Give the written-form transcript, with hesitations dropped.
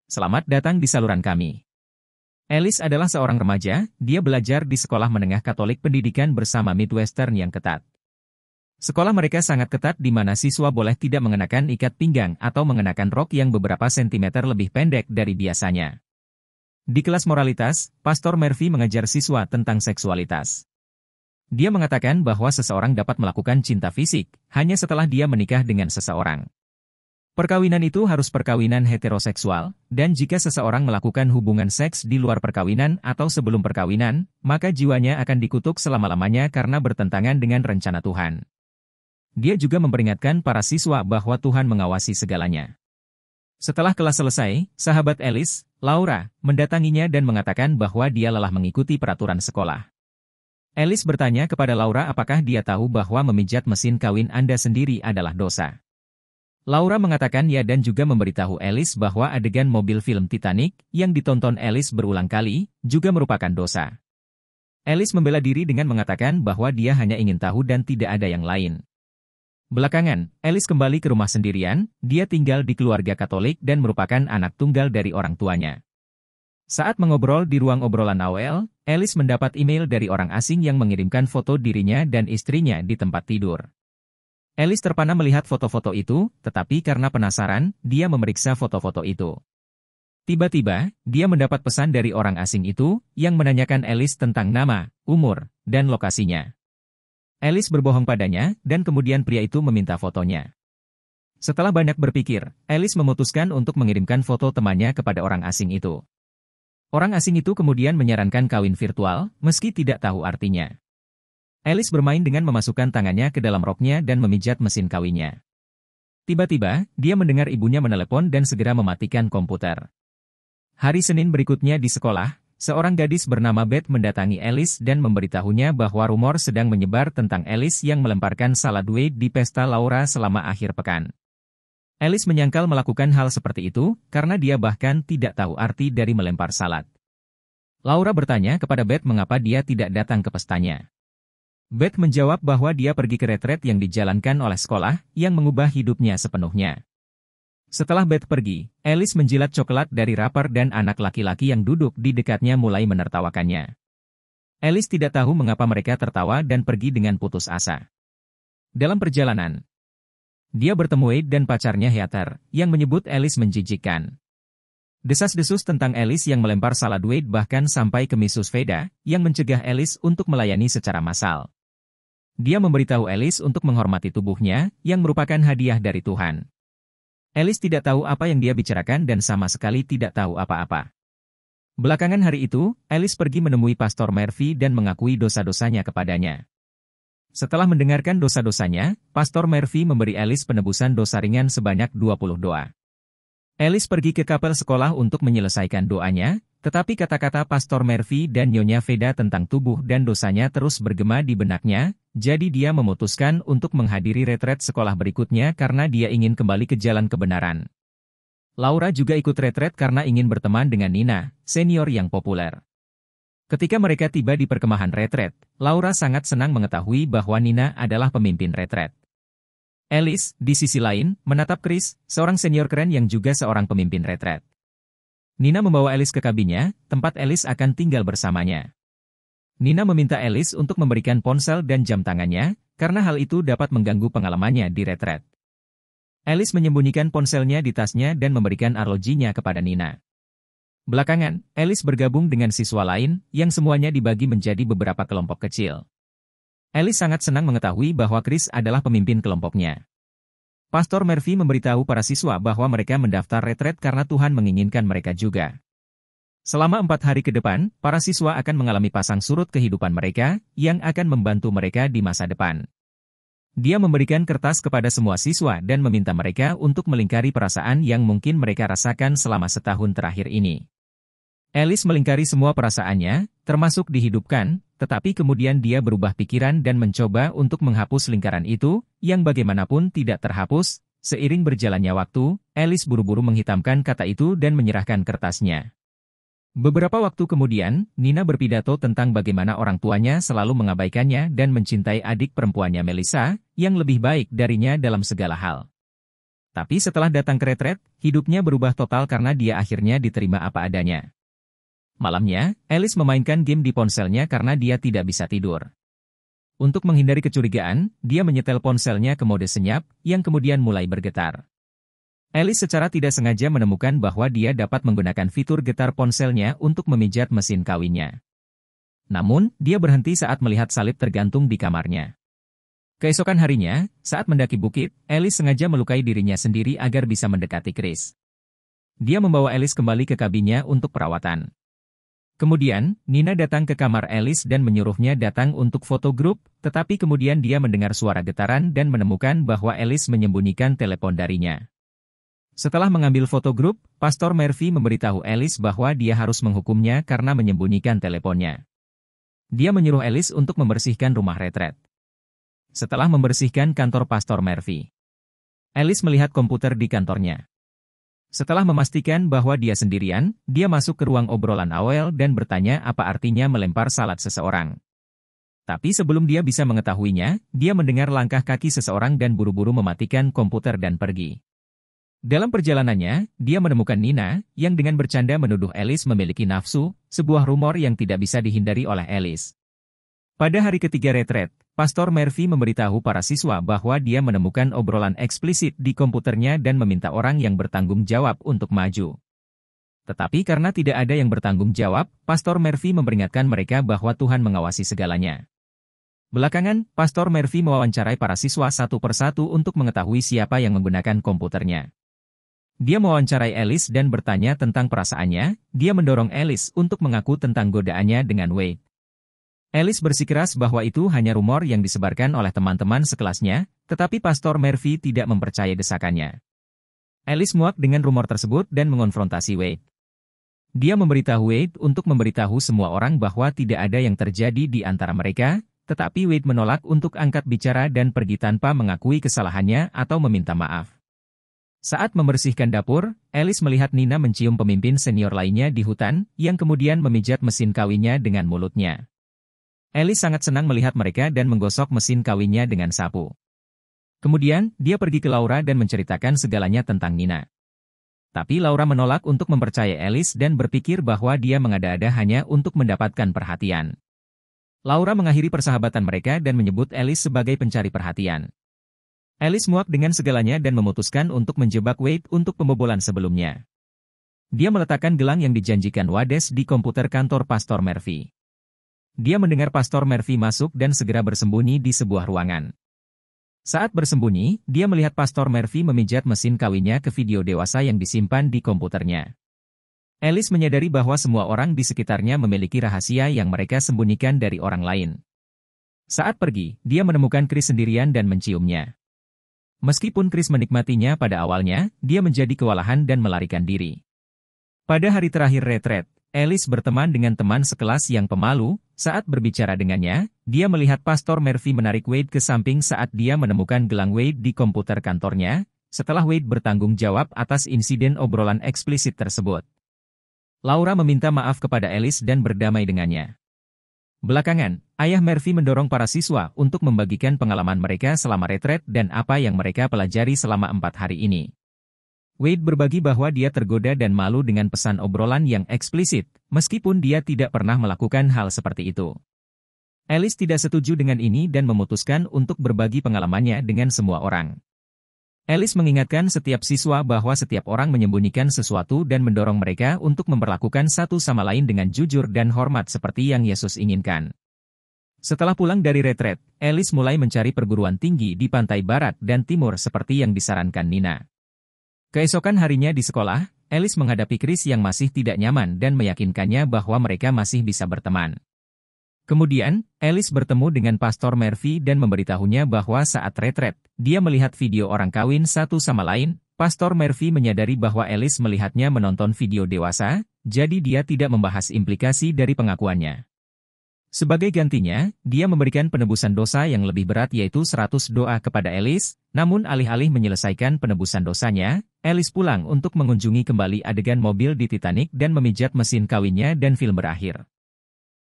selamat datang di saluran kami. Alice adalah seorang remaja, dia belajar di sekolah menengah Katolik pendidikan bersama Midwestern yang ketat. Sekolah mereka sangat ketat di mana siswa boleh tidak mengenakan ikat pinggang atau mengenakan rok yang beberapa sentimeter lebih pendek dari biasanya. Di kelas moralitas, Pastor Murphy mengajar siswa tentang seksualitas. Dia mengatakan bahwa seseorang dapat melakukan cinta fisik hanya setelah dia menikah dengan seseorang. Perkawinan itu harus perkawinan heteroseksual, dan jika seseorang melakukan hubungan seks di luar perkawinan atau sebelum perkawinan, maka jiwanya akan dikutuk selama-lamanya karena bertentangan dengan rencana Tuhan. Dia juga memperingatkan para siswa bahwa Tuhan mengawasi segalanya. Setelah kelas selesai, sahabat Alice, Laura, mendatanginya dan mengatakan bahwa dia lelah mengikuti peraturan sekolah. Alice bertanya kepada Laura apakah dia tahu bahwa memijat mesin kawin Anda sendiri adalah dosa. Laura mengatakan ya dan juga memberitahu Alice bahwa adegan mobil film Titanic yang ditonton Alice berulang kali juga merupakan dosa. Alice membela diri dengan mengatakan bahwa dia hanya ingin tahu dan tidak ada yang lain. Belakangan, Alice kembali ke rumah sendirian, dia tinggal di keluarga Katolik dan merupakan anak tunggal dari orang tuanya. Saat mengobrol di ruang obrolan AOL, Alice mendapat email dari orang asing yang mengirimkan foto dirinya dan istrinya di tempat tidur. Alice terpana melihat foto-foto itu, tetapi karena penasaran, dia memeriksa foto-foto itu. Tiba-tiba, dia mendapat pesan dari orang asing itu, yang menanyakan Alice tentang nama, umur, dan lokasinya. Alice berbohong padanya, dan kemudian pria itu meminta fotonya. Setelah banyak berpikir, Alice memutuskan untuk mengirimkan foto temannya kepada orang asing itu. Orang asing itu kemudian menyarankan kawin virtual, meski tidak tahu artinya. Alice bermain dengan memasukkan tangannya ke dalam roknya dan memijat mesin kawinnya. Tiba-tiba, dia mendengar ibunya menelepon dan segera mematikan komputer. Hari Senin berikutnya di sekolah, seorang gadis bernama Beth mendatangi Alice dan memberitahunya bahwa rumor sedang menyebar tentang Alice yang melemparkan salad Wade di pesta Laura selama akhir pekan. Alice menyangkal melakukan hal seperti itu, karena dia bahkan tidak tahu arti dari melempar salad. Laura bertanya kepada Beth mengapa dia tidak datang ke pestanya. Beth menjawab bahwa dia pergi ke retret yang dijalankan oleh sekolah, yang mengubah hidupnya sepenuhnya. Setelah Beth pergi, Alice menjilat coklat dari rapper dan anak laki-laki yang duduk di dekatnya mulai menertawakannya. Alice tidak tahu mengapa mereka tertawa dan pergi dengan putus asa. Dalam perjalanan, dia bertemu Wade dan pacarnya Heather, yang menyebut Alice menjijikkan. Desas-desus tentang Alice yang melempar salad Wade bahkan sampai ke Mrs. Veda, yang mencegah Alice untuk melayani secara massal. Dia memberitahu Alice untuk menghormati tubuhnya, yang merupakan hadiah dari Tuhan. Alice tidak tahu apa yang dia bicarakan dan sama sekali tidak tahu apa-apa. Belakangan hari itu, Alice pergi menemui Pastor Murphy dan mengakui dosa-dosanya kepadanya. Setelah mendengarkan dosa-dosanya, Pastor Murphy memberi Alice penebusan dosa ringan sebanyak 20 doa. Alice pergi ke kapel sekolah untuk menyelesaikan doanya, tetapi kata-kata Pastor Murphy dan Nyonya Veda tentang tubuh dan dosanya terus bergema di benaknya, jadi dia memutuskan untuk menghadiri retret sekolah berikutnya karena dia ingin kembali ke jalan kebenaran. Laura juga ikut retret karena ingin berteman dengan Nina, senior yang populer. Ketika mereka tiba di perkemahan retret, Laura sangat senang mengetahui bahwa Nina adalah pemimpin retret. Alice, di sisi lain, menatap Chris, seorang senior keren yang juga seorang pemimpin retret. Nina membawa Alice ke kabinnya, tempat Alice akan tinggal bersamanya. Nina meminta Alice untuk memberikan ponsel dan jam tangannya, karena hal itu dapat mengganggu pengalamannya di retret. Alice menyembunyikan ponselnya di tasnya dan memberikan arlojinya kepada Nina. Belakangan, Alice bergabung dengan siswa lain, yang semuanya dibagi menjadi beberapa kelompok kecil. Alice sangat senang mengetahui bahwa Chris adalah pemimpin kelompoknya. Pastor Murphy memberitahu para siswa bahwa mereka mendaftar retret karena Tuhan menginginkan mereka juga. Selama 4 hari ke depan, para siswa akan mengalami pasang surut kehidupan mereka, yang akan membantu mereka di masa depan. Dia memberikan kertas kepada semua siswa dan meminta mereka untuk melingkari perasaan yang mungkin mereka rasakan selama setahun terakhir ini. Alice melingkari semua perasaannya, termasuk dihidupkan, tetapi kemudian dia berubah pikiran dan mencoba untuk menghapus lingkaran itu, yang bagaimanapun tidak terhapus. Seiring berjalannya waktu, Alice buru-buru menghitamkan kata itu dan menyerahkan kertasnya. Beberapa waktu kemudian, Nina berpidato tentang bagaimana orang tuanya selalu mengabaikannya dan mencintai adik perempuannya Melissa, yang lebih baik darinya dalam segala hal. Tapi setelah datang ke retret, hidupnya berubah total karena dia akhirnya diterima apa adanya. Malamnya, Alice memainkan game di ponselnya karena dia tidak bisa tidur. Untuk menghindari kecurigaan, dia menyetel ponselnya ke mode senyap, yang kemudian mulai bergetar. Alice secara tidak sengaja menemukan bahwa dia dapat menggunakan fitur getar ponselnya untuk memijat mesin kawinnya. Namun, dia berhenti saat melihat salib tergantung di kamarnya. Keesokan harinya, saat mendaki bukit, Alice sengaja melukai dirinya sendiri agar bisa mendekati Chris. Dia membawa Alice kembali ke kabinnya untuk perawatan. Kemudian, Nina datang ke kamar Alice dan menyuruhnya datang untuk foto grup, tetapi kemudian dia mendengar suara getaran dan menemukan bahwa Alice menyembunyikan telepon darinya. Setelah mengambil foto grup, Pastor Murphy memberitahu Alice bahwa dia harus menghukumnya karena menyembunyikan teleponnya. Dia menyuruh Alice untuk membersihkan rumah retret. Setelah membersihkan kantor Pastor Murphy, Alice melihat komputer di kantornya. Setelah memastikan bahwa dia sendirian, dia masuk ke ruang obrolan awal dan bertanya apa artinya melempar salad seseorang. Tapi sebelum dia bisa mengetahuinya, dia mendengar langkah kaki seseorang dan buru-buru mematikan komputer dan pergi. Dalam perjalanannya, dia menemukan Nina, yang dengan bercanda menuduh Alice memiliki nafsu, sebuah rumor yang tidak bisa dihindari oleh Alice. Pada hari ketiga retret, Pastor Murphy memberitahu para siswa bahwa dia menemukan obrolan eksplisit di komputernya dan meminta orang yang bertanggung jawab untuk maju. Tetapi karena tidak ada yang bertanggung jawab, Pastor Murphy memperingatkan mereka bahwa Tuhan mengawasi segalanya. Belakangan, Pastor Murphy mewawancarai para siswa satu persatu untuk mengetahui siapa yang menggunakan komputernya. Dia mewawancarai Alice dan bertanya tentang perasaannya. Dia mendorong Alice untuk mengaku tentang godaannya dengan Wade. Alice bersikeras bahwa itu hanya rumor yang disebarkan oleh teman-teman sekelasnya, tetapi Pastor Murphy tidak mempercayai desakannya. Alice muak dengan rumor tersebut dan mengonfrontasi Wade. Dia memberitahu Wade untuk memberitahu semua orang bahwa tidak ada yang terjadi di antara mereka, tetapi Wade menolak untuk angkat bicara dan pergi tanpa mengakui kesalahannya atau meminta maaf. Saat membersihkan dapur, Alice melihat Nina mencium pemimpin senior lainnya di hutan, yang kemudian memijat mesin kawinnya dengan mulutnya. Alice sangat senang melihat mereka dan menggosok mesin kawinnya dengan sapu. Kemudian, dia pergi ke Laura dan menceritakan segalanya tentang Nina. Tapi Laura menolak untuk mempercayai Alice dan berpikir bahwa dia mengada-ada hanya untuk mendapatkan perhatian. Laura mengakhiri persahabatan mereka dan menyebut Alice sebagai pencari perhatian. Alice muak dengan segalanya dan memutuskan untuk menjebak Wade untuk pembobolan sebelumnya. Dia meletakkan gelang yang dijanjikan Wades di komputer kantor Pastor Murphy. Dia mendengar Pastor Murphy masuk dan segera bersembunyi di sebuah ruangan. Saat bersembunyi, dia melihat Pastor Murphy memijat mesin kawinnya ke video dewasa yang disimpan di komputernya. Alice menyadari bahwa semua orang di sekitarnya memiliki rahasia yang mereka sembunyikan dari orang lain. Saat pergi, dia menemukan Chris sendirian dan menciumnya. Meskipun Chris menikmatinya pada awalnya, dia menjadi kewalahan dan melarikan diri. Pada hari terakhir retret, Alice berteman dengan teman sekelas yang pemalu. Saat berbicara dengannya, dia melihat Pastor Murphy menarik Wade ke samping saat dia menemukan gelang Wade di komputer kantornya, setelah Wade bertanggung jawab atas insiden obrolan eksplisit tersebut. Laura meminta maaf kepada Alice dan berdamai dengannya. Belakangan, ayah Murphy mendorong para siswa untuk membagikan pengalaman mereka selama retret dan apa yang mereka pelajari selama 4 hari ini. Wade berbagi bahwa dia tergoda dan malu dengan pesan obrolan yang eksplisit, meskipun dia tidak pernah melakukan hal seperti itu. Alice tidak setuju dengan ini dan memutuskan untuk berbagi pengalamannya dengan semua orang. Alice mengingatkan setiap siswa bahwa setiap orang menyembunyikan sesuatu dan mendorong mereka untuk memperlakukan satu sama lain dengan jujur dan hormat seperti yang Yesus inginkan. Setelah pulang dari retret, Alice mulai mencari perguruan tinggi di pantai barat dan timur seperti yang disarankan Nina. Keesokan harinya di sekolah, Alice menghadapi Chris yang masih tidak nyaman dan meyakinkannya bahwa mereka masih bisa berteman. Kemudian, Alice bertemu dengan Pastor Murphy dan memberitahunya bahwa saat retret, dia melihat video orang kawin satu sama lain. Pastor Murphy menyadari bahwa Alice melihatnya menonton video dewasa, jadi dia tidak membahas implikasi dari pengakuannya. Sebagai gantinya, dia memberikan penebusan dosa yang lebih berat yaitu 100 doa kepada Alice, namun alih-alih menyelesaikan penebusan dosanya, Alice pulang untuk mengunjungi kembali adegan mobil di Titanic dan memijat mesin kawinnya dan film berakhir.